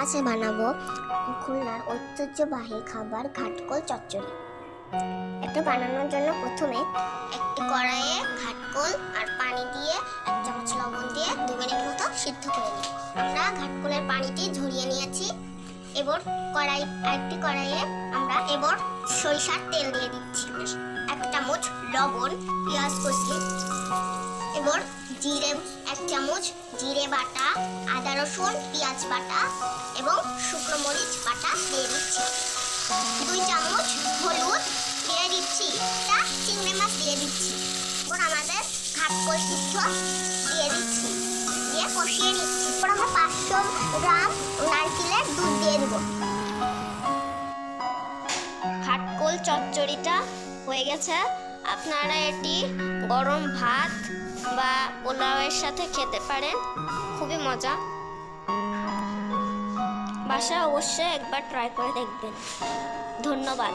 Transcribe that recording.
আজকে বানাবো খুলনার ঐতিহ্যবাহী খাবার ঘাটকোল চচ্চড়ি। এটা বানানোর জন্য প্রথমে একটি কড়াইয়ে ঘাটকোল আর পানি দিয়ে 1 চামচ লবণ দিয়ে 2 মিনিট মতো সিদ্ধ করে নিই। আমরা ঘাটকোলের পানিটি ঝরিয়ে নিয়েছি। এবার আরেকটি কড়াইয়ে আমরা সরিষার তেল দিয়ে দিচ্ছি, 1 চামচ লবণ, পেঁয়াজ কুচি, এবার জিরে 1 চামচ জিরে বাটা, আদা রসুন পেঁয়াজ বাটা এবং শুকনো মরিচ বাটা দিয়ে দিচ্ছি। 2 চামচ হলুদ দিয়ে দিচ্ছি, চিংড়ি মাছ দিয়ে দিচ্ছি। এবার আমাদের ঘাটকোল সিদ্ধ দিয়ে দিচ্ছি, দিয়ে কষিয়ে নিচ্ছি। এবার আমরা 500 গ্রাম নারকেলের দুধ দিয়ে দেব। ঘাটকোল চচ্চড়িটা হয়ে গেছে। আপনারা এটি গরম ভাত বা পোলাওয়ের সাথে খেতে পারেন, খুবই মজা। বাসায় অবশ্যই একবার ট্রাই করে দেখবেন। ধন্যবাদ।